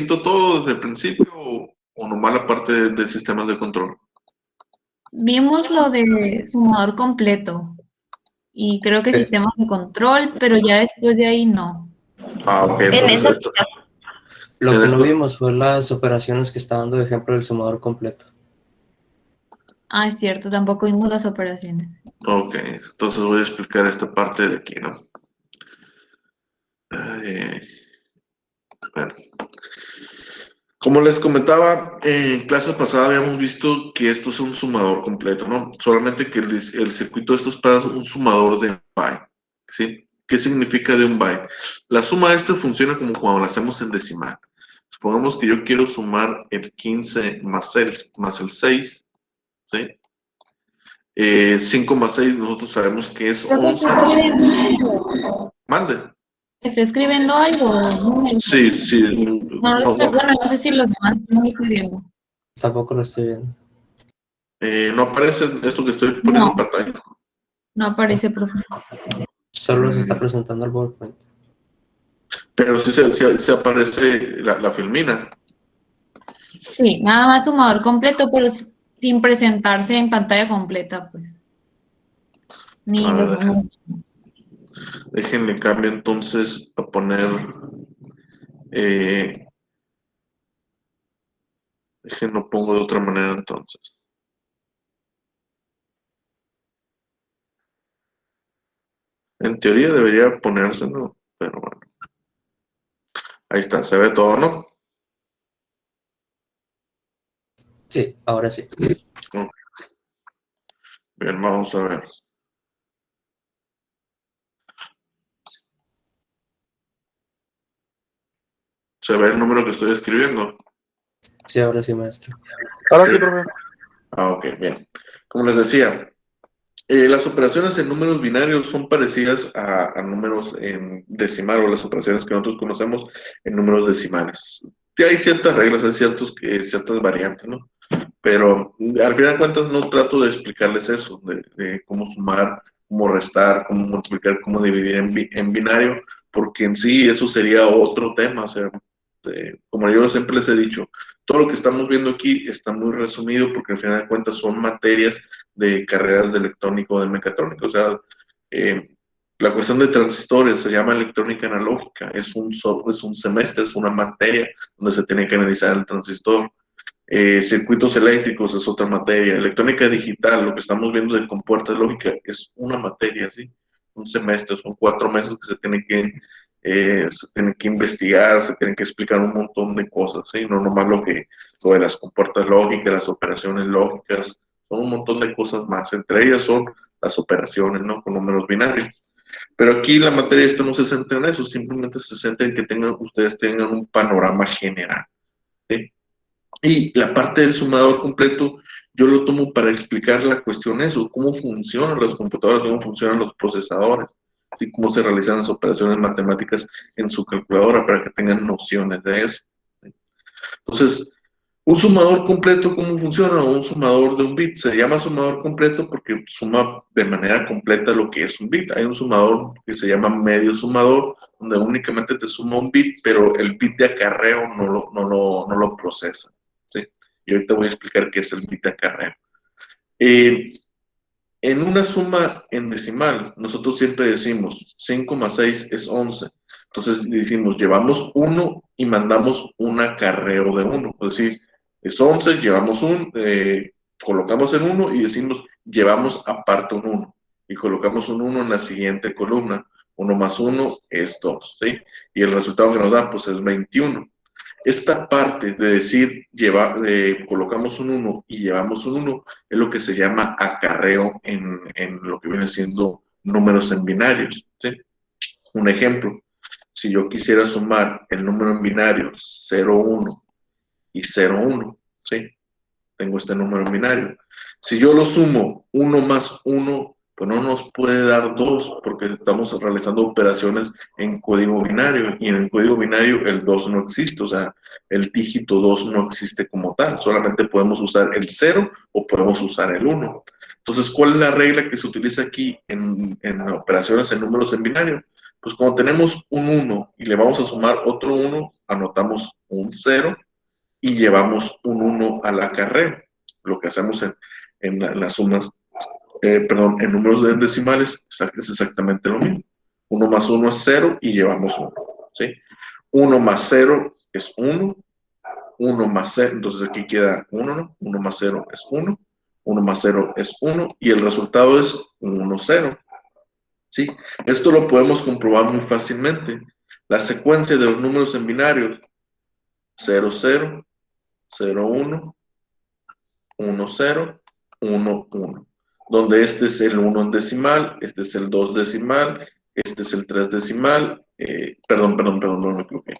todo desde el principio o nomás la parte de sistemas de control? Vimos lo de sumador completo y creo que Eh, sistemas de control, pero ya después de ahí no. Ah, ok, En entonces esas esto, Lo en que no esto, vimos fue las operaciones que está dando de ejemplo del sumador completo. Ah, es cierto, tampoco vimos las operaciones. ok, entonces voy a explicar esta parte de aquí, ¿no? Bueno, como les comentaba, en clases pasadas habíamos visto que esto es un sumador completo, ¿no? Solamente que el circuito de esto es para un sumador de byte, ¿sí? ¿Qué significa de un byte? La suma de esto funciona como cuando la hacemos en decimal. Supongamos que yo quiero sumar el 15 más el 6, ¿sí? 5 más 6 nosotros sabemos que es Profe, 11. ¿está escribiendo algo? Mande. ¿Está escribiendo algo? Sí, sí. No lo No, estoy, no, bueno, no sé si los demás no lo estoy viendo. Tampoco lo estoy viendo. no aparece esto que estoy poniendo en No, pantalla. no aparece, profe. Solo se está presentando el PowerPoint. Pero sí se aparece la filmina. Sí, nada más sumador completo, pero sin presentarse en pantalla completa, pues. Ni A los ver, números. déjenle cambio entonces a poner. Eh, déjenlo pongo de otra manera entonces. En teoría debería ponerse, ¿no? Pero bueno. Ahí está, se ve todo, ¿no? Sí, ahora sí. Ok, bien, vamos a ver. ¿Se ve el número que estoy escribiendo? Sí, ahora sí, maestro. Ahora sí, profe. Ah, ok, bien. Como les decía, las operaciones en números binarios son parecidas a números en decimal o las operaciones que nosotros conocemos en números decimales. Sí, hay ciertas reglas, hay ciertas variantes, ¿no? Pero al final de cuentas no trato de explicarles eso, de cómo sumar, cómo restar, cómo multiplicar, cómo dividir en binario, porque en sí eso sería otro tema. O sea, como yo siempre les he dicho, todo lo que estamos viendo aquí está muy resumido porque al final de cuentas son materias de carreras de electrónico o de mecatrónica. O sea, eh, la cuestión de transistores se llama electrónica analógica, es un semestre, es una materia donde se tiene que analizar el transistor. Circuitos eléctricos es otra materia. Electrónica digital, lo que estamos viendo de compuertas lógica, es una materia, ¿sí? Un semestre, son 4 meses que se tienen que investigar, se tienen que explicar un montón de cosas, ¿sí? No nomás lo de las compuertas lógicas, las operaciones lógicas, son un montón de cosas más. Entre ellas son las operaciones, ¿no? Con números binarios. Pero aquí la materia esta no se centra en eso, simplemente se centra en que ustedes tengan un panorama general, ¿sí? Y la parte del sumador completo, yo lo tomo para explicar la cuestión eso, cómo funcionan las computadoras, cómo funcionan los procesadores, ¿sí? Cómo se realizan las operaciones matemáticas en su calculadora para que tengan nociones de eso, ¿sí? Entonces, un sumador completo, ¿cómo funciona? Un sumador de un bit. Se llama sumador completo porque suma de manera completa lo que es un bit. Hay un sumador que se llama medio sumador, donde únicamente te suma un bit, pero el bit de acarreo no lo procesa, ¿sí? Y ahorita voy a explicar qué es el bit de acarreo. En una suma en decimal, nosotros siempre decimos 5 más 6 es 11. Entonces decimos, llevamos 1 y mandamos un acarreo de 1. Es decir, es 11, colocamos el 1 y decimos, llevamos aparte un 1. Y colocamos un 1 en la siguiente columna. 1 más 1 es 2, ¿sí? Y el resultado que nos da, pues, es 21. Esta parte de decir, colocamos un 1 y llevamos un 1, es lo que se llama acarreo en lo que viene siendo números en binarios, ¿sí? Un ejemplo, si yo quisiera sumar el número en binario 0,1 y 0,1, ¿sí? Tengo este número en binario. Si yo lo sumo 1 más 1, pues no nos puede dar 2 porque estamos realizando operaciones en código binario y en el código binario el 2 no existe, o sea, el dígito 2 no existe como tal, solamente podemos usar el 0 o podemos usar el 1. Entonces, ¿cuál es la regla que se utiliza aquí en operaciones en números en binario? Pues cuando tenemos un 1 y le vamos a sumar otro 1, anotamos un 0 y llevamos un 1 al acarreo. Lo que hacemos en las sumas, en números decimales es exactamente lo mismo. 1 más 1 es 0 y llevamos 1. ¿Sí? 1 más 0 es 1. 1 más 0, entonces aquí queda 1, ¿no? 1 más 0 es 1. 1 más 0 es 1 y el resultado es 1, 0. ¿Sí? Esto lo podemos comprobar muy fácilmente. La secuencia de los números en binarios 0, 0, 0, 1, 1, 0, 1, 1. Donde este es el 1 en decimal, este es el 2 decimal, este es el 3 decimal. Perdón, no me equivoqué.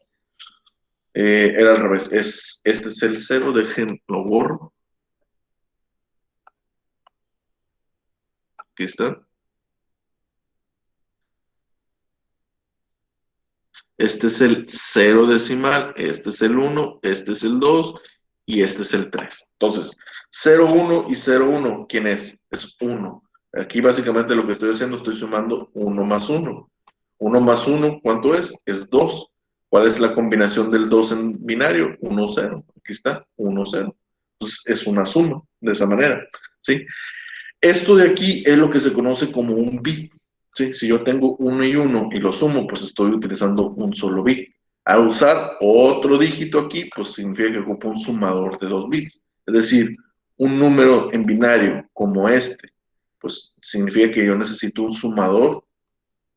Era al revés. Este es el 0, lo borro. Aquí está. Este es el 0 decimal, este es el 1, este es el 2 y este es el 3. Entonces, 0, 1 y 0, 1, ¿quién es? Es 1. Aquí básicamente lo que estoy haciendo, estoy sumando 1 más 1. 1 más 1, ¿cuánto es? Es 2. ¿Cuál es la combinación del 2 en binario? 1, 0. Aquí está, 1, 0. Entonces, es una suma, de esa manera, ¿sí? Esto de aquí es lo que se conoce como un bit. ¿Sí? Si yo tengo 1 y 1 y lo sumo, pues estoy utilizando un solo bit. Al usar otro dígito aquí, pues significa que ocupo un sumador de 2 bits. Es decir, un número en binario como este, pues significa que yo necesito un sumador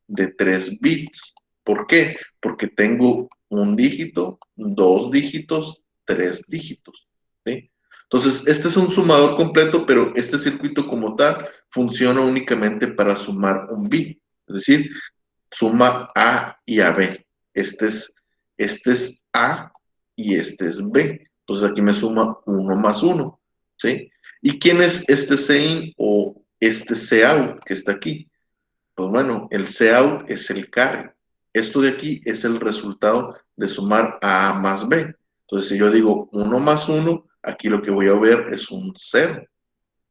de 3 bits. ¿Por qué? Porque tengo un dígito, 2 dígitos, 3 dígitos. ¿Sí? Entonces, este es un sumador completo, pero este circuito como tal funciona únicamente para sumar un bit. Es decir, suma A y AB. Este es A y este es B. Entonces aquí me suma 1 más 1. ¿Sí? ¿Y quién es este Cin o este Cout que está aquí? Pues bueno, el Cout es el carry. Esto de aquí es el resultado de sumar A más B. Entonces, si yo digo 1 más 1, aquí lo que voy a ver es un 0.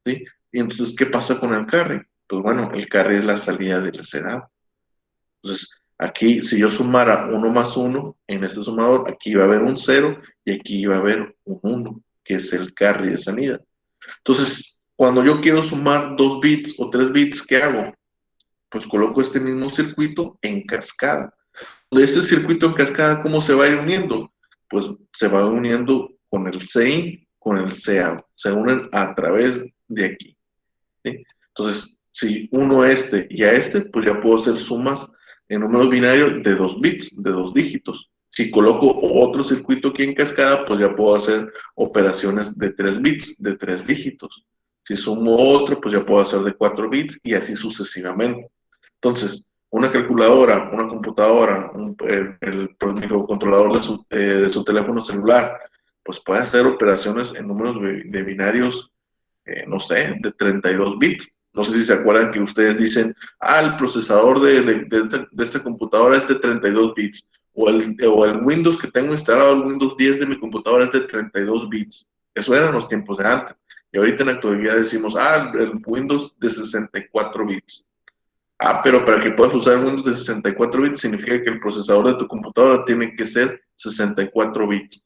¿Sí? Y entonces, ¿qué pasa con el carry? Pues bueno, el carry es la salida del Cout. Entonces, aquí, si yo sumara 1 más 1 en este sumador, aquí va a haber un 0 y aquí va a haber un 1, que es el carry de salida. Entonces, cuando yo quiero sumar 2 bits o 3 bits, ¿qué hago? Pues coloco este mismo circuito en cascada. De este circuito en cascada, ¿cómo se va a ir uniendo? Pues se va uniendo con el Cin, con el Cout. Se unen a través de aquí. ¿Sí? Entonces, si uno este y a este, pues ya puedo hacer sumas en números binarios de 2 bits, de 2 dígitos. Si coloco otro circuito aquí en cascada, pues ya puedo hacer operaciones de 3 bits, de 3 dígitos. Si sumo otro, pues ya puedo hacer de 4 bits y así sucesivamente. Entonces, una calculadora, una computadora, el microcontrolador de su teléfono celular, pues puede hacer operaciones en números de binarios, no sé, de 32 bits. No sé si se acuerdan que ustedes dicen, el procesador de esta computadora es de 32 bits, o el Windows que tengo instalado, el Windows 10 de mi computadora es de 32 bits. Eso eran los tiempos de antes. Y ahorita en la actualidad decimos, el Windows de 64 bits. Pero para que puedas usar Windows de 64 bits significa que el procesador de tu computadora tiene que ser 64 bits.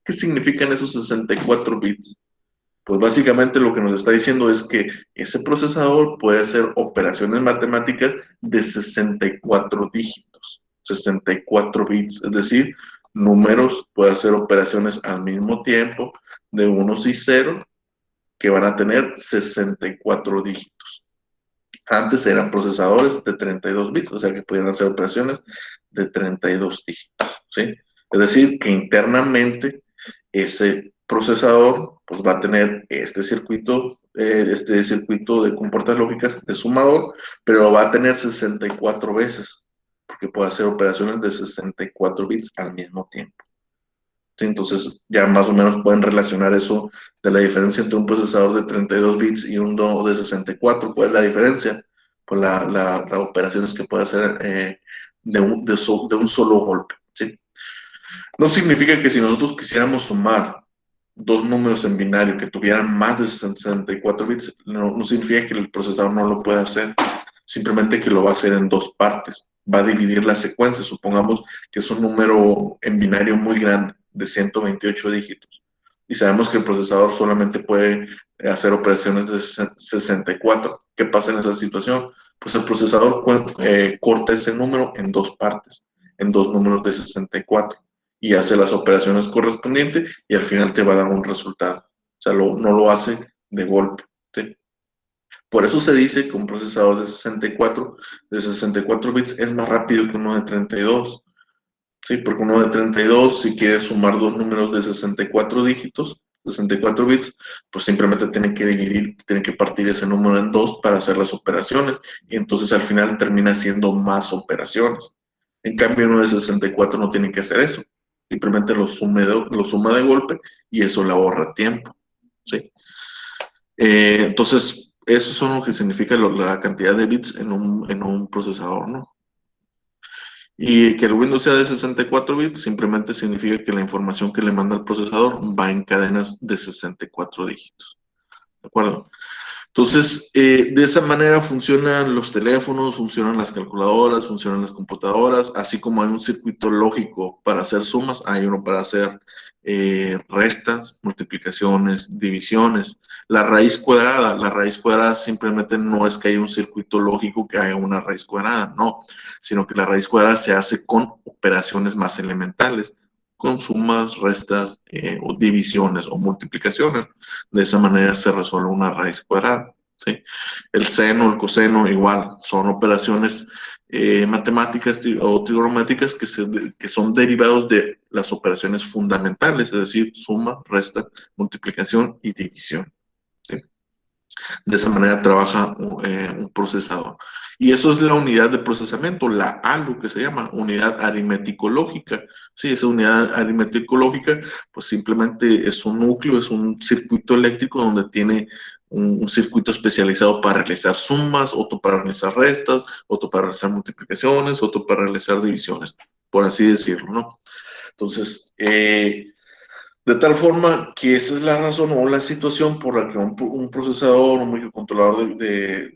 ¿Qué significan esos 64 bits? Pues básicamente lo que nos está diciendo es que ese procesador puede hacer operaciones matemáticas de 64 dígitos, 64 bits, es decir, números, puede hacer operaciones al mismo tiempo de unos y ceros que van a tener 64 dígitos. Antes eran procesadores de 32 bits, o sea que podían hacer operaciones de 32 dígitos, ¿sí? Es decir, que internamente ese procesador pues va a tener este circuito de compuertas lógicas de sumador, pero va a tener 64 veces, porque puede hacer operaciones de 64 bits al mismo tiempo. ¿Sí? Entonces ya más o menos pueden relacionar eso de la diferencia entre un procesador de 32 bits y uno de 64. ¿Cuál es la diferencia? Pues las operaciones que puede hacer de un solo golpe. ¿Sí? No significa que si nosotros quisiéramos sumar dos números en binario que tuvieran más de 64 bits, no significa que el procesador no lo pueda hacer, simplemente que lo va a hacer en dos partes. va a dividir la secuencia. Supongamos que es un número en binario muy grande, de 128 dígitos. Y sabemos que el procesador solamente puede hacer operaciones de 64. ¿Qué pasa en esa situación? Pues el procesador corta ese número en dos partes, en dos números de 64, y hace las operaciones correspondientes y al final te va a dar un resultado. O sea, no lo hace de golpe, ¿sí? Por eso se dice que un procesador de 64 bits es más rápido que uno de 32. Sí, porque uno de 32, si quiere sumar dos números de 64 dígitos, 64 bits, pues simplemente tiene que dividir, tiene que partir ese número en dos para hacer las operaciones, y entonces al final termina haciendo más operaciones. En cambio, uno de 64 no tiene que hacer eso, simplemente lo suma de golpe y eso le ahorra tiempo. ¿Sí? Entonces, eso es lo que significa la cantidad de bits en un procesador, ¿no? Y que el Windows sea de 64 bits simplemente significa que la información que le manda el procesador va en cadenas de 64 dígitos. ¿De acuerdo? Entonces, de esa manera funcionan los teléfonos, funcionan las calculadoras, funcionan las computadoras, así como hay un circuito lógico para hacer sumas, hay uno para hacer restas, multiplicaciones, divisiones. La raíz cuadrada simplemente no es que haya un circuito lógico que haga una raíz cuadrada, no, sino que la raíz cuadrada se hace con operaciones más elementales, con sumas, restas, o divisiones o multiplicaciones. De esa manera se resuelve una raíz cuadrada, ¿sí? El seno, el coseno, igual, son operaciones matemáticas o trigonométricas que son derivados de las operaciones fundamentales, es decir, suma, resta, multiplicación y división, ¿sí? De esa manera trabaja un procesador. Y eso es la unidad de procesamiento, la ALU, que se llama unidad aritmético-lógica. Sí, esa unidad aritmético-lógica, pues simplemente es un núcleo, es un circuito eléctrico donde tiene un circuito especializado para realizar sumas, otro para realizar restas, otro para realizar multiplicaciones, otro para realizar divisiones, por así decirlo, ¿no? Entonces, de tal forma que esa es la razón o la situación por la que un procesador, un microcontrolador de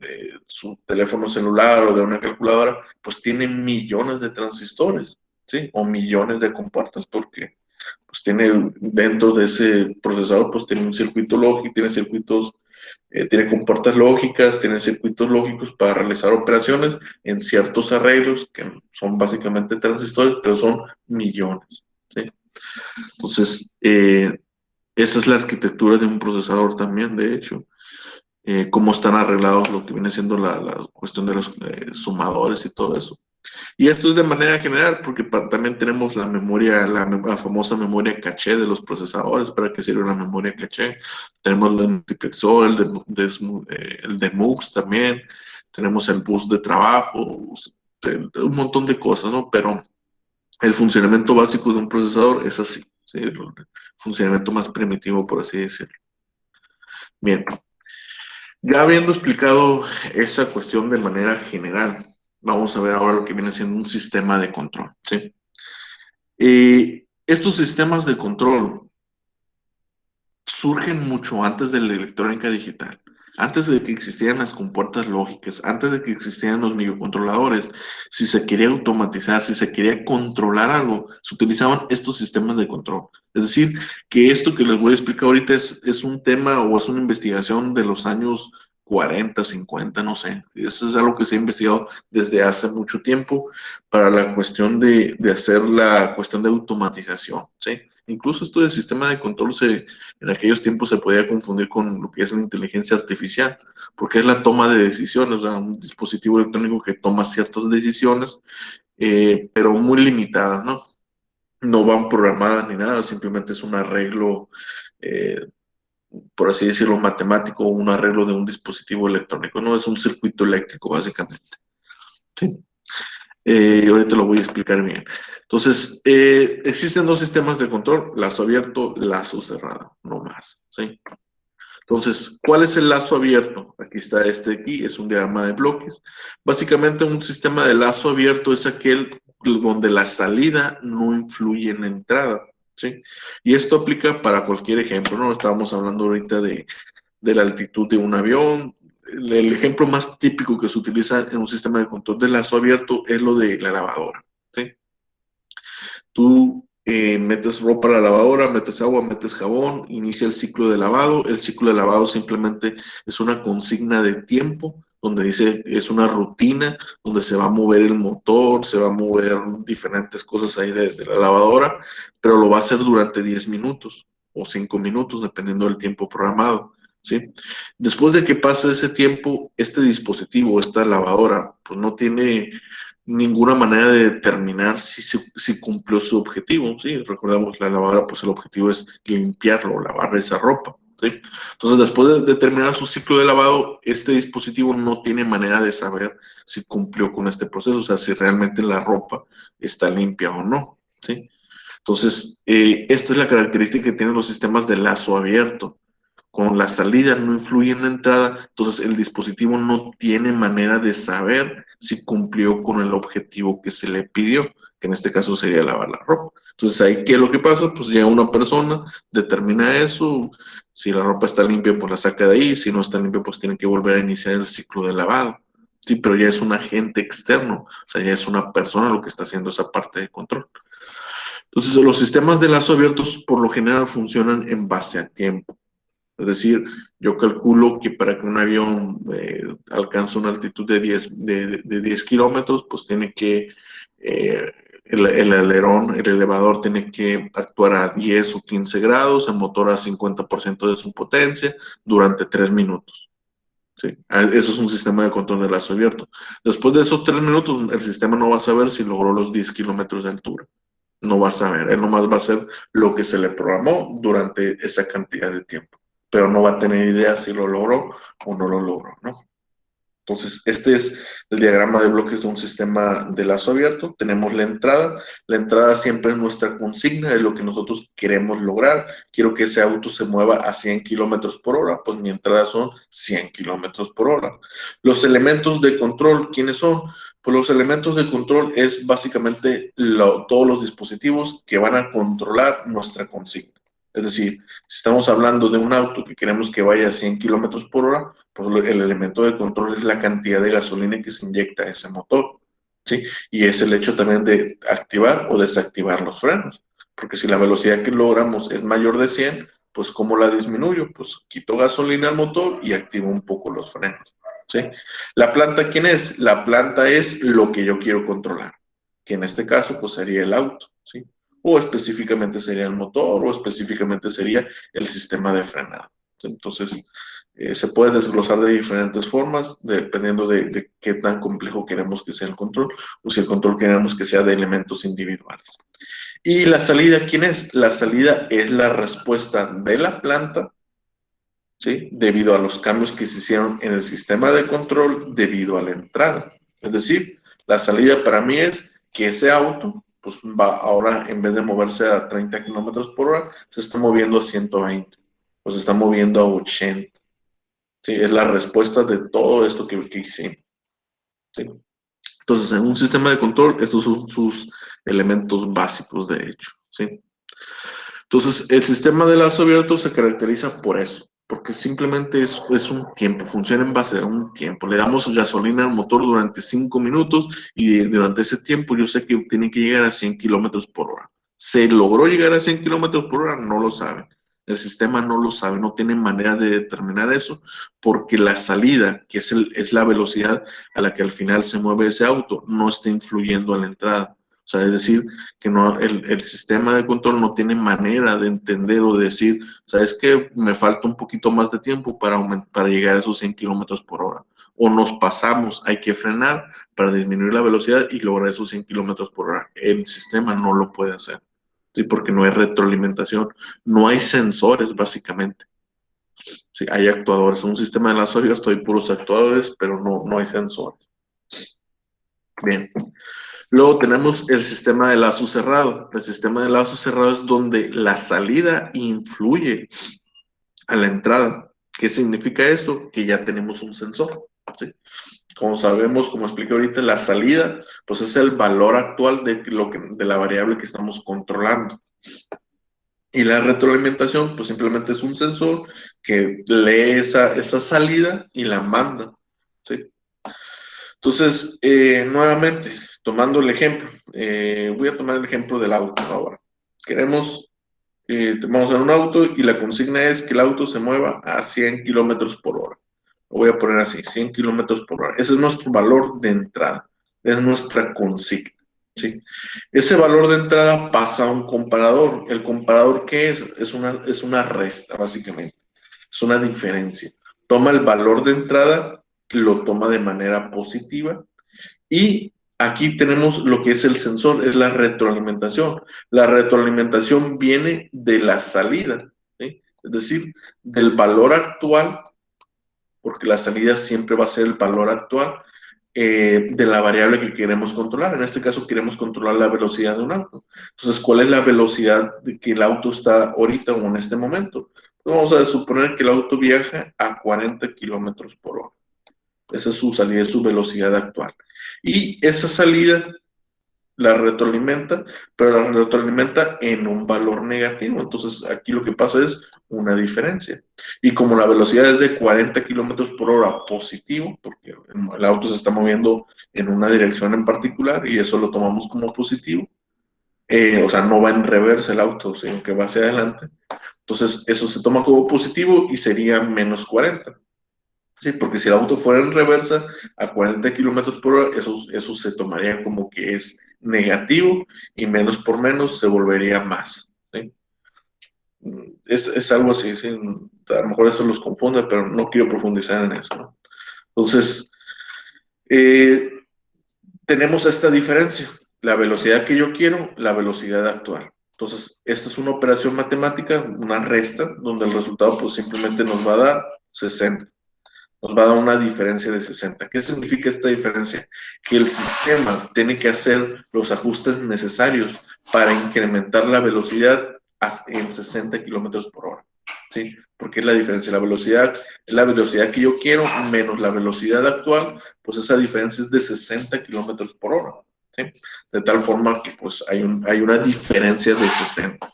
su teléfono celular o de una calculadora, pues tiene millones de transistores, ¿sí? O millones de compuertas, porque pues tiene dentro de ese procesador, pues tiene un circuito lógico, tiene circuitos, tiene compuertas lógicas, tiene circuitos lógicos para realizar operaciones en ciertos arreglos, que son básicamente transistores, pero son millones, ¿sí? Entonces, esa es la arquitectura de un procesador también, de hecho. Cómo están arreglados lo que viene siendo la cuestión de los sumadores y todo eso. Y esto es de manera general, porque también tenemos la memoria, la famosa memoria caché de los procesadores. ¿Para qué sirve la memoria caché? Tenemos el multiplexor, el de MUX también, tenemos el bus de trabajo, un montón de cosas, ¿no? Pero el funcionamiento básico de un procesador es así, ¿sí? El funcionamiento más primitivo, por así decirlo. Bien, ya habiendo explicado esa cuestión de manera general, vamos a ver ahora lo que viene siendo un sistema de control, ¿sí? Estos sistemas de control surgen mucho antes de la electrónica digital, antes de que existieran las compuertas lógicas, antes de que existieran los microcontroladores. Si se quería automatizar, si se quería controlar algo, se utilizaban estos sistemas de control. Es decir, que esto que les voy a explicar ahorita es un tema o es una investigación de los años 40, 50, no sé. Eso es algo que se ha investigado desde hace mucho tiempo para la cuestión de hacer la cuestión de automatización, ¿sí? Incluso esto del sistema de control en aquellos tiempos se podía confundir con lo que es la inteligencia artificial, porque es la toma de decisiones, o sea, un dispositivo electrónico que toma ciertas decisiones, pero muy limitadas, ¿no? No van programadas ni nada, simplemente es un arreglo, por así decirlo, matemático, un arreglo de un dispositivo electrónico, no es un circuito eléctrico, básicamente. Sí. Ahorita lo voy a explicar bien. Entonces, existen dos sistemas de control, lazo abierto, lazo cerrado, no más, ¿sí? Entonces, ¿cuál es el lazo abierto? Aquí está aquí, es un diagrama de bloques. Básicamente, un sistema de lazo abierto es aquel donde la salida no influye en la entrada, ¿sí? Y esto aplica para cualquier ejemplo, ¿no? Estábamos hablando ahorita de la altitud de un avión, el ejemplo más típico que se utiliza en un sistema de control de lazo abierto es lo de la lavadora, ¿sí? Tú metes ropa a la lavadora, metes agua, metes jabón, inicia el ciclo de lavado. El ciclo de lavado simplemente es una consigna de tiempo, donde dice, es una rutina, donde se va a mover el motor, se va a mover diferentes cosas ahí de la lavadora, pero lo va a hacer durante 10 minutos o 5 minutos, dependiendo del tiempo programado, ¿sí? Después de que pase ese tiempo, este dispositivo, esta lavadora, pues no tiene ninguna manera de determinar si cumplió su objetivo, ¿sí? Recordemos, la lavadora, pues el objetivo es limpiarlo, lavar esa ropa, ¿sí? Entonces, después de terminar su ciclo de lavado, este dispositivo no tiene manera de saber si cumplió con este proceso, o sea, si realmente la ropa está limpia o no, ¿sí? Entonces, esto es la característica que tienen los sistemas de lazo abierto. Con la salida no influye en la entrada, entonces el dispositivo no tiene manera de saber si cumplió con el objetivo que se le pidió, que en este caso sería lavar la ropa. Entonces ahí, ¿qué es lo que pasa? Pues llega una persona, determina eso, si la ropa está limpia, pues la saca de ahí, si no está limpia, pues tiene que volver a iniciar el ciclo de lavado. Sí, pero ya es un agente externo, o sea, ya es una persona lo que está haciendo esa parte de control. Entonces, los sistemas de lazo abiertos por lo general funcionan en base a tiempo. Es decir, yo calculo que para que un avión alcance una altitud de 10 kilómetros, pues tiene que, el alerón, el elevador tiene que actuar a 10 o 15 grados, el motor a 50% de su potencia durante 3 minutos. ¿Sí? Eso es un sistema de control de lazo abierto. Después de esos 3 minutos, el sistema no va a saber si logró los 10 kilómetros de altura. No va a saber, él nomás va a hacer lo que se le programó durante esa cantidad de tiempo, pero no va a tener idea si lo logró o no lo logró, ¿no? Entonces, este es el diagrama de bloques de un sistema de lazo abierto. Tenemos la entrada. La entrada siempre es nuestra consigna, es lo que nosotros queremos lograr. Quiero que ese auto se mueva a 100 kilómetros por hora, pues mi entrada son 100 kilómetros por hora. Los elementos de control, ¿quiénes son? Pues los elementos de control es básicamente todos los dispositivos que van a controlar nuestra consigna. Es decir, si estamos hablando de un auto que queremos que vaya a 100 kilómetros por hora, pues el elemento de control es la cantidad de gasolina que se inyecta a ese motor, ¿sí? Y es el hecho también de activar o desactivar los frenos, porque si la velocidad que logramos es mayor de 100, pues ¿cómo la disminuyo? Pues quito gasolina al motor y activo un poco los frenos, ¿sí? ¿La planta quién es? La planta es lo que yo quiero controlar, que en este caso pues sería el auto, ¿sí? O específicamente sería el motor, o específicamente sería el sistema de frenado. Entonces, se puede desglosar de diferentes formas, dependiendo de qué tan complejo queremos que sea el control, o si el control queremos que sea de elementos individuales. ¿Y la salida quién es? La salida es la respuesta de la planta, ¿sí? Debido a los cambios que se hicieron en el sistema de control debido a la entrada. Es decir, la salida para mí es que ese auto, pues va ahora, en vez de moverse a 30 kilómetros por hora, se está moviendo a 120, o se está moviendo a 80. ¿Sí? Es la respuesta de todo esto que hicimos. ¿Sí? Entonces, en un sistema de control, estos son sus elementos básicos, de hecho. ¿Sí? Entonces, el sistema de lazo abierto se caracteriza por eso, porque simplemente es un tiempo, funciona en base a un tiempo. Le damos gasolina al motor durante 5 minutos y durante ese tiempo yo sé que tiene que llegar a 100 kilómetros por hora. ¿Se logró llegar a 100 kilómetros por hora? No lo sabe. El sistema no lo sabe, no tiene manera de determinar eso, porque la salida, que es la velocidad a la que al final se mueve ese auto, no está influyendo a la entrada. O sea, es decir, que no, el sistema de control no tiene manera de entender o de decir, ¿sabes qué? Me falta un poquito más de tiempo para llegar a esos 100 kilómetros por hora. O nos pasamos, hay que frenar para disminuir la velocidad y lograr esos 100 kilómetros por hora. El sistema no lo puede hacer, ¿sí? Porque no hay retroalimentación, no hay sensores, básicamente. Sí, hay actuadores. En un sistema de lazo abierto hay puros actuadores, pero no hay sensores. Bien. Luego tenemos el sistema de lazo cerrado. El sistema de lazo cerrado es donde la salida influye a la entrada. ¿Qué significa esto? Que ya tenemos un sensor, ¿sí? Como sabemos, como expliqué ahorita, la salida, pues es el valor actual de la variable que estamos controlando. Y la retroalimentación, pues simplemente es un sensor que lee esa salida y la manda, ¿sí? Entonces, nuevamente, tomando el ejemplo, voy a tomar el ejemplo del auto ahora. Vamos a ver un auto y la consigna es que el auto se mueva a 100 kilómetros por hora. Lo voy a poner así, 100 kilómetros por hora. Ese es nuestro valor de entrada, es nuestra consigna, ¿sí? Ese valor de entrada pasa a un comparador. ¿El comparador qué es? Es una resta, básicamente. Es una diferencia. Toma el valor de entrada, lo toma de manera positiva y aquí tenemos lo que es el sensor, es la retroalimentación. La retroalimentación viene de la salida, ¿sí? Es decir, del valor actual, porque la salida siempre va a ser el valor actual de la variable que queremos controlar. En este caso queremos controlar la velocidad de un auto. Entonces, ¿cuál es la velocidad de que el auto está ahorita o en este momento? Pues vamos a suponer que el auto viaja a 40 kilómetros por hora. Esa es su salida, es su velocidad actual. Y esa salida la retroalimenta, pero la retroalimenta en un valor negativo. Entonces aquí lo que pasa es una diferencia. Y como la velocidad es de 40 kilómetros por hora positivo, porque el auto se está moviendo en una dirección en particular y eso lo tomamos como positivo, o sea, no va en reversa el auto, sino que va hacia adelante. Entonces eso se toma como positivo y sería menos 40. Sí, porque si el auto fuera en reversa a 40 kilómetros por hora, eso se tomaría como que es negativo y menos por menos se volvería más. ¿Sí? Es algo así, ¿sí? A lo mejor eso los confunde, pero no quiero profundizar en eso, ¿no? Entonces, eh, tenemos esta diferencia, la velocidad que yo quiero, la velocidad actual. Entonces, esta es una operación matemática, una resta, donde el resultado pues simplemente nos va a dar 60. Nos va a dar una diferencia de 60. ¿Qué significa esta diferencia? Que el sistema tiene que hacer los ajustes necesarios para incrementar la velocidad en 60 kilómetros por hora. ¿Sí? Porque es la diferencia. La velocidad es la velocidad que yo quiero menos la velocidad actual, pues esa diferencia es de 60 kilómetros por hora. ¿Sí? De tal forma que pues hay una diferencia de 60.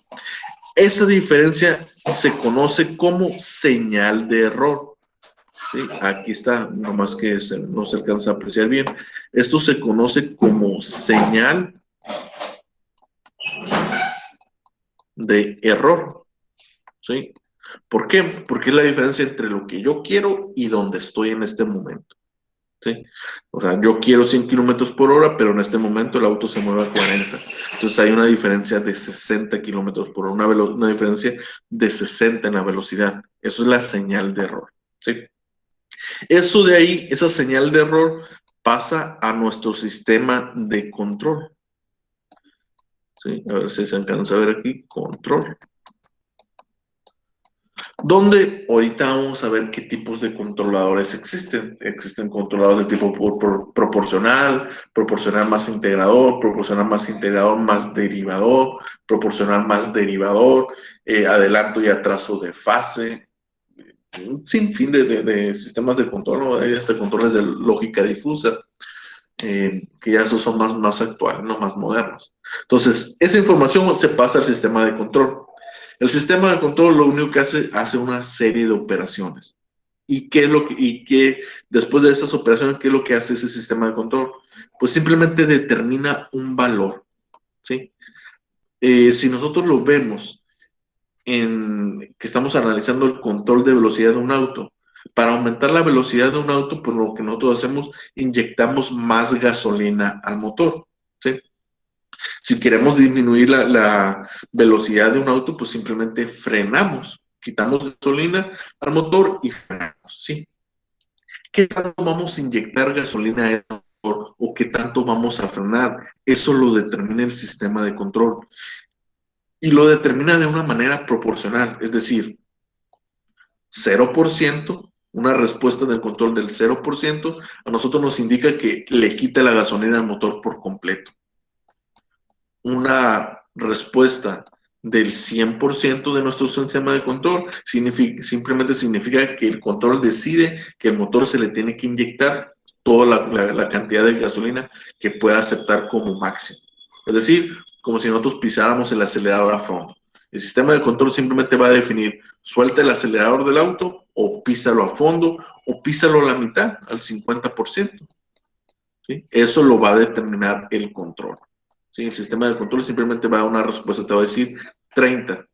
Esa diferencia se conoce como señal de error. Sí, aquí está, nomás que no se alcanza a apreciar bien. Esto se conoce como señal de error. ¿Sí? ¿Por qué? Porque es la diferencia entre lo que yo quiero y donde estoy en este momento. ¿Sí? O sea, yo quiero 100 kilómetros por hora, pero en este momento el auto se mueve a 40. Entonces hay una diferencia de 60 kilómetros por hora, una diferencia de 60 en la velocidad. Eso es la señal de error. ¿Sí? Eso de ahí, esa señal de error pasa a nuestro sistema de control. ¿Sí? A ver si se alcanza a ver aquí, control. Donde ahorita vamos a ver qué tipos de controladores existen. Existen controladores de tipo proporcional, proporcional más integrador más derivador, proporcional más derivador, adelanto y atraso de fase, un sinfín de sistemas de control, ¿no? Hay hasta controles de lógica difusa, que ya esos son más actuales, no más modernos. Entonces, esa información se pasa al sistema de control. El sistema de control lo único que hace una serie de operaciones. ¿Y después de esas operaciones, qué es lo que hace ese sistema de control? Pues simplemente determina un valor, ¿sí? Si nosotros lo vemos que estamos analizando el control de velocidad de un auto, para aumentar la velocidad de un auto, pues lo que nosotros hacemos, inyectamos más gasolina al motor, ¿sí? Si queremos disminuir la velocidad de un auto, pues simplemente frenamos, quitamos gasolina al motor y frenamos, ¿sí? ¿Qué tanto vamos a inyectar gasolina al motor o qué tanto vamos a frenar? Eso lo determina el sistema de control. Y lo determina de una manera proporcional, es decir, 0%, una respuesta del control del 0%, a nosotros nos indica que le quita la gasolina al motor por completo. Una respuesta del 100% de nuestro sistema de control simplemente significa que el control decide que el motor se le tiene que inyectar toda la cantidad de gasolina que pueda aceptar como máximo. Es decir, como si nosotros pisáramos el acelerador a fondo. El sistema de control simplemente va a definir, suelta el acelerador del auto o písalo a fondo o písalo a la mitad, al 50%. ¿Sí? Eso lo va a determinar el control. ¿Sí? El sistema de control simplemente va a dar una respuesta, te va a decir 30.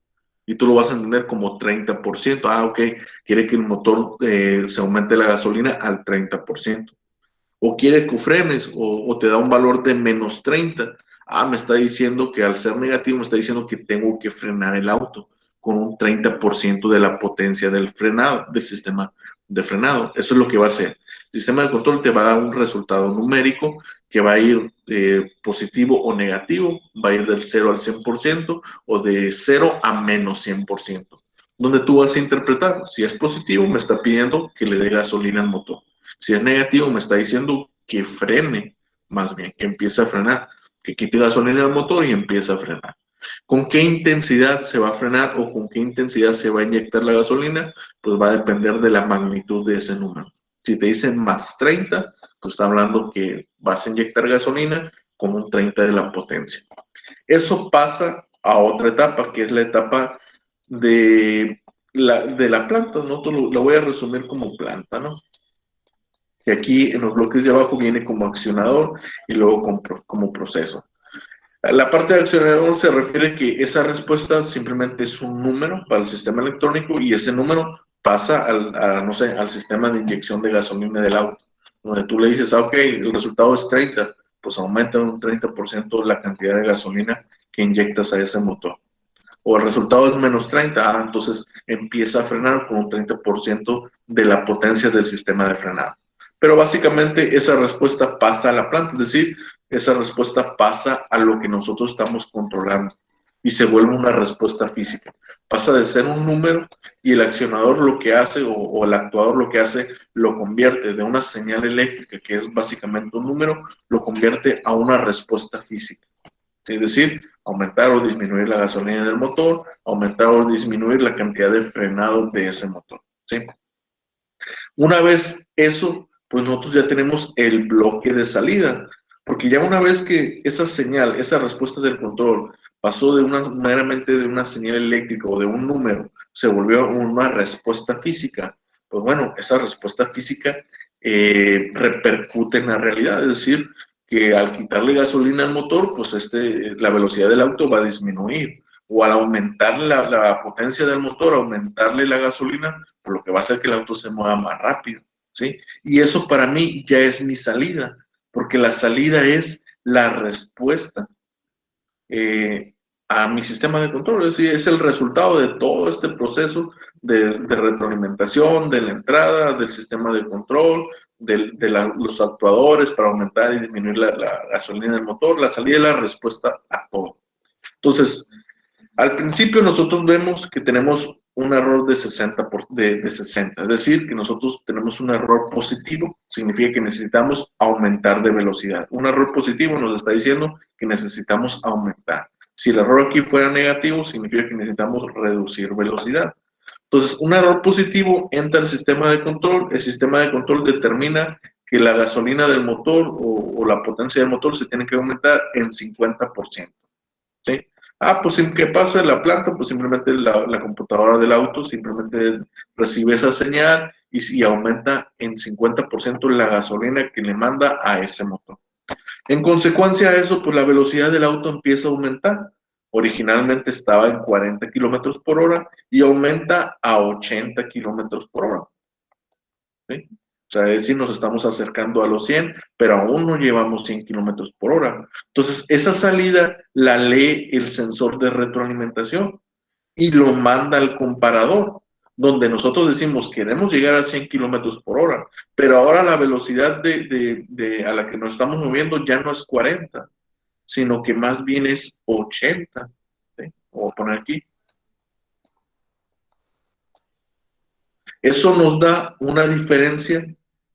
Y tú lo vas a entender como 30%. Ah, ok, quiere que el motor se aumente la gasolina al 30%. O quiere que frenes o te da un valor de menos 30. Ah, me está diciendo que al ser negativo me está diciendo que tengo que frenar el auto con un 30% de la potencia del frenado, del sistema de frenado. Eso es lo que va a hacer. El sistema de control te va a dar un resultado numérico que va a ir positivo o negativo, va a ir del 0 al 100% o de 0 a menos 100%. Donde tú vas a interpretar, si es positivo me está pidiendo que le dé gasolina al motor. Si es negativo, me está diciendo que frene, más bien, que empiece a frenar, que quite gasolina al motor y empiece a frenar. ¿Con qué intensidad se va a frenar o con qué intensidad se va a inyectar la gasolina? Pues va a depender de la magnitud de ese número. Si te dicen más 30, pues está hablando que vas a inyectar gasolina con un 30 de la potencia. Eso pasa a otra etapa, que es la etapa de la planta, ¿no? Lo voy a resumir como planta, ¿no? Que aquí en los bloques de abajo viene como accionador y luego como proceso. La parte de accionador se refiere que esa respuesta simplemente es un número para el sistema electrónico y ese número pasa no sé, al sistema de inyección de gasolina del auto, donde tú le dices, ok, el resultado es 30, pues aumenta un 30% la cantidad de gasolina que inyectas a ese motor. O el resultado es menos 30, entonces empieza a frenar con un 30% de la potencia del sistema de frenado. Pero básicamente esa respuesta pasa a la planta, es decir, esa respuesta pasa a lo que nosotros estamos controlando y se vuelve una respuesta física. Pasa de ser un número y el accionador lo que hace o el actuador lo que hace lo convierte de una señal eléctrica, que es básicamente un número, lo convierte a una respuesta física. Es decir, aumentar o disminuir la gasolina del motor, aumentar o disminuir la cantidad de frenado de ese motor. ¿Sí? Una vez eso, pues nosotros ya tenemos el bloque de salida, porque ya una vez que esa señal, esa respuesta del control pasó de meramente de una señal eléctrica o de un número, se volvió una respuesta física, pues bueno, esa respuesta física repercute en la realidad, es decir, que al quitarle gasolina al motor, pues la velocidad del auto va a disminuir, o al aumentar la potencia del motor, aumentarle la gasolina, por lo que va a hacer que el auto se mueva más rápido, ¿sí? Y eso para mí ya es mi salida, porque la salida es la respuesta a mi sistema de control, es decir, es el resultado de todo este proceso de retroalimentación, de la entrada, del sistema de control, los actuadores para aumentar y disminuir la gasolina del motor, la salida es la respuesta a todo. Entonces, al principio nosotros vemos que tenemos un error de 60, es decir, que nosotros tenemos un error positivo, significa que necesitamos aumentar de velocidad. Un error positivo nos está diciendo que necesitamos aumentar. Si el error aquí fuera negativo, significa que necesitamos reducir velocidad. Entonces, un error positivo entra al sistema de control, el sistema de control determina que la gasolina del motor o la potencia del motor se tiene que aumentar en 50%. ¿Sí? Pues ¿qué pasa en la planta? Pues simplemente la computadora del auto simplemente recibe esa señal y aumenta en 50% la gasolina que le manda a ese motor. En consecuencia de eso, pues la velocidad del auto empieza a aumentar. Originalmente estaba en 40 kilómetros por hora y aumenta a 80 kilómetros por hora. ¿Sí? O sea, es decir, nos estamos acercando a los 100, pero aún no llevamos 100 kilómetros por hora. Entonces, esa salida la lee el sensor de retroalimentación y lo manda al comparador, donde nosotros decimos, queremos llegar a 100 kilómetros por hora, pero ahora la velocidad a la que nos estamos moviendo ya no es 40, sino que más bien es 80. ¿Sí? Voy a poner aquí. Eso nos da una diferencia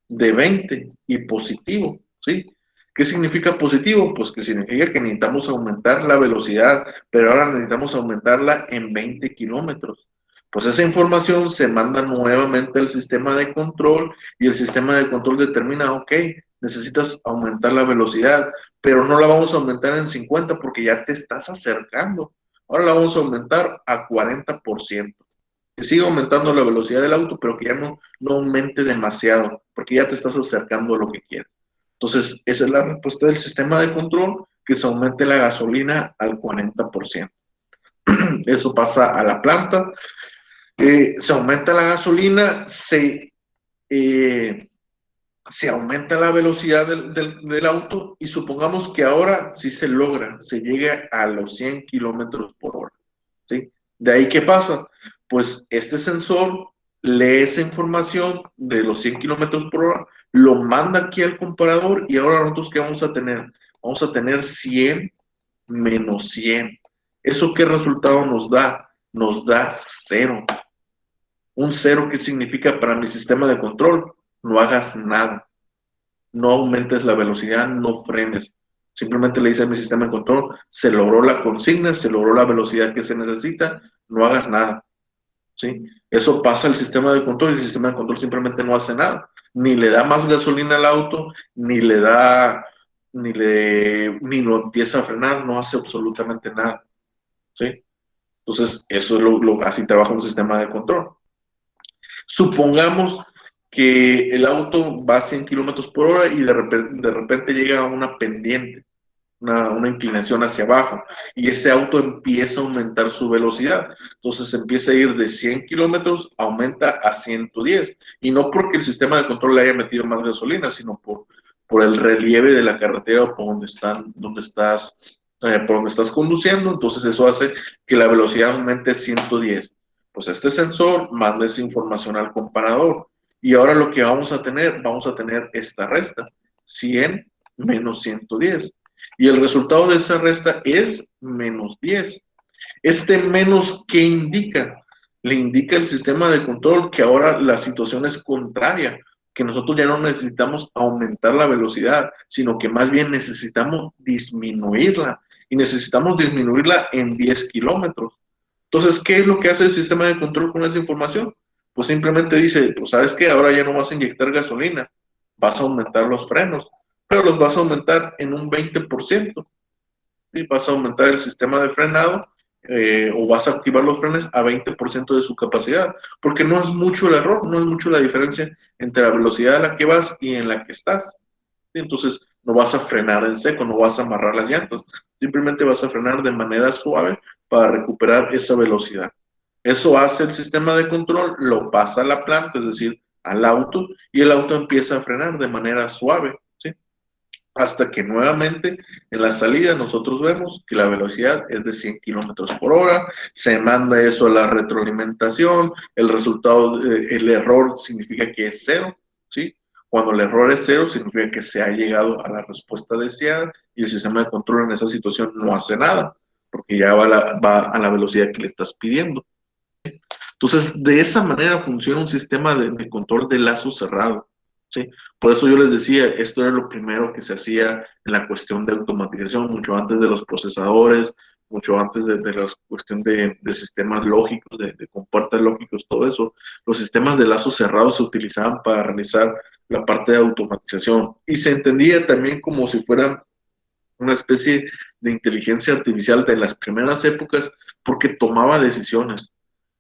de 20 y positivo, ¿sí? ¿Qué significa positivo? Pues que significa que necesitamos aumentar la velocidad, pero ahora necesitamos aumentarla en 20 kilómetros. Pues esa información se manda nuevamente al sistema de control y el sistema de control determina, ok, necesitas aumentar la velocidad, pero no la vamos a aumentar en 50 porque ya te estás acercando. Ahora la vamos a aumentar a 40%. Que siga aumentando la velocidad del auto, pero que ya no aumente demasiado, porque ya te estás acercando a lo que quieres. Entonces, esa es la respuesta del sistema de control, que se aumente la gasolina al 40%. Eso pasa a la planta, se aumenta la gasolina, se aumenta la velocidad del auto y supongamos que ahora sí se logra, se llega a los 100 kilómetros por hora. ¿Sí? De ahí, ¿qué pasa? Pues este sensor lee esa información de los 100 kilómetros por hora, lo manda aquí al comparador y ahora nosotros, ¿qué vamos a tener? Vamos a tener 100 menos 100. ¿Eso qué resultado nos da? Nos da 0. Un 0, ¿qué significa para mi sistema de control? No hagas nada. No aumentes la velocidad, no frenes. Simplemente le dice a mi sistema de control, se logró la consigna, se logró la velocidad que se necesita, no hagas nada. ¿Sí? Eso pasa al sistema de control y el sistema de control simplemente no hace nada. Ni le da más gasolina al auto, ni lo empieza a frenar, no hace absolutamente nada. ¿Sí? Entonces, eso es así trabaja un sistema de control. Supongamos que el auto va a 100 kilómetros por hora y de repente llega a una pendiente, una inclinación hacia abajo, y ese auto empieza a aumentar su velocidad. Entonces empieza a ir de 100 kilómetros, aumenta a 110. Y no porque el sistema de control le haya metido más gasolina, sino por el relieve de la carretera o por donde estás conduciendo. Entonces eso hace que la velocidad aumente a 110. Pues este sensor manda esa información al comparador. Y ahora lo que vamos a tener esta resta, 100 menos 110. Y el resultado de esa resta es menos 10. Este menos, ¿qué indica? Le indica el sistema de control que ahora la situación es contraria, que nosotros ya no necesitamos aumentar la velocidad, sino que más bien necesitamos disminuirla. Y necesitamos disminuirla en 10 kilómetros. Entonces, ¿qué es lo que hace el sistema de control con esa información? Pues simplemente dice, pues ¿sabes qué? Ahora ya no vas a inyectar gasolina, vas a aumentar los frenos, pero los vas a aumentar en un 20%. ¿Sí? Vas a aumentar el sistema de frenado o vas a activar los frenos a 20% de su capacidad, porque no es mucho el error, no es mucho la diferencia entre la velocidad a la que vas y en la que estás. ¿Sí? Entonces, no vas a frenar en seco, no vas a amarrar las llantas, simplemente vas a frenar de manera suave para recuperar esa velocidad. Eso hace el sistema de control, lo pasa a la planta, es decir, al auto, y el auto empieza a frenar de manera suave, ¿sí? Hasta que nuevamente en la salida nosotros vemos que la velocidad es de 100 kilómetros por hora, se manda eso a la retroalimentación, el resultado, el error significa que es 0, ¿sí? Cuando el error es 0 significa que se ha llegado a la respuesta deseada y el sistema de control en esa situación no hace nada, porque ya va a la velocidad que le estás pidiendo. Entonces, de esa manera funciona un sistema de control de lazo cerrado, ¿sí? Por eso yo les decía, esto era lo primero que se hacía en la cuestión de automatización, mucho antes de los procesadores, mucho antes de la cuestión de sistemas lógicos, de compuertas lógicos, todo eso. Los sistemas de lazo cerrado se utilizaban para realizar la parte de automatización y se entendía también como si fuera una especie de inteligencia artificial de las primeras épocas porque tomaba decisiones.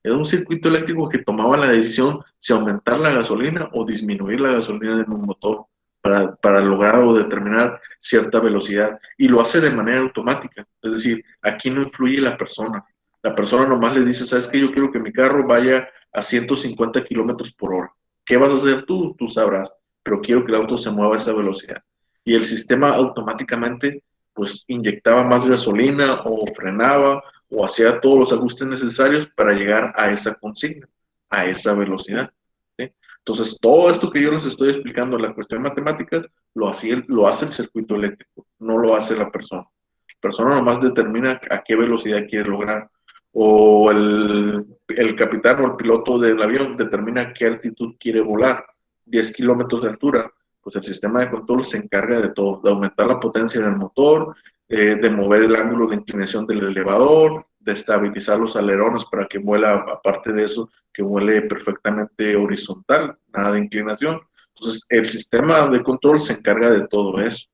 Era un circuito eléctrico que tomaba la decisión si aumentar la gasolina o disminuir la gasolina en un motor para lograr o determinar cierta velocidad. Y lo hace de manera automática. Es decir, aquí no influye la persona. La persona nomás le dice, ¿sabes qué? Yo quiero que mi carro vaya a 150 kilómetros por hora. ¿Qué vas a hacer tú? Tú sabrás. Pero quiero que el auto se mueva a esa velocidad. Y el sistema automáticamente pues inyectaba más gasolina o frenaba o hacía todos los ajustes necesarios para llegar a esa consigna, a esa velocidad. ¿Sí? Entonces, todo esto que yo les estoy explicando, la cuestión de matemáticas, lo hace el circuito eléctrico, no lo hace la persona. La persona nomás determina a qué velocidad quiere lograr. O el capitán o el piloto del avión determina a qué altitud quiere volar, 10 kilómetros de altura. Pues el sistema de control se encarga de todo, de aumentar la potencia del motor, de mover el ángulo de inclinación del elevador, de estabilizar los alerones para que vuela, aparte de eso, que vuele perfectamente horizontal, nada de inclinación. Entonces, el sistema de control se encarga de todo eso.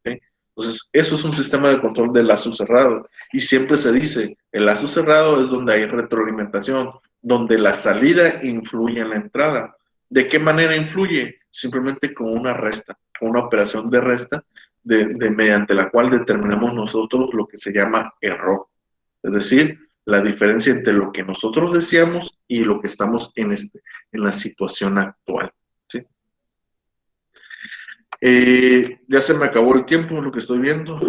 ¿Sí? Entonces, eso es un sistema de control de lazo cerrado. Y siempre se dice, El lazo cerrado es donde hay retroalimentación, donde la salida influye en la entrada. ¿De qué manera influye? Simplemente con una resta, con una operación de resta, mediante la cual determinamos nosotros lo que se llama error. Es decir, la diferencia entre lo que nosotros deseamos y lo que estamos en la situación actual. ¿Sí? Ya se me acabó el tiempo, lo que estoy viendo.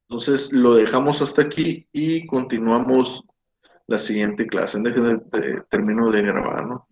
Entonces lo dejamos hasta aquí y continuamos la siguiente clase. Termino de grabar, ¿no?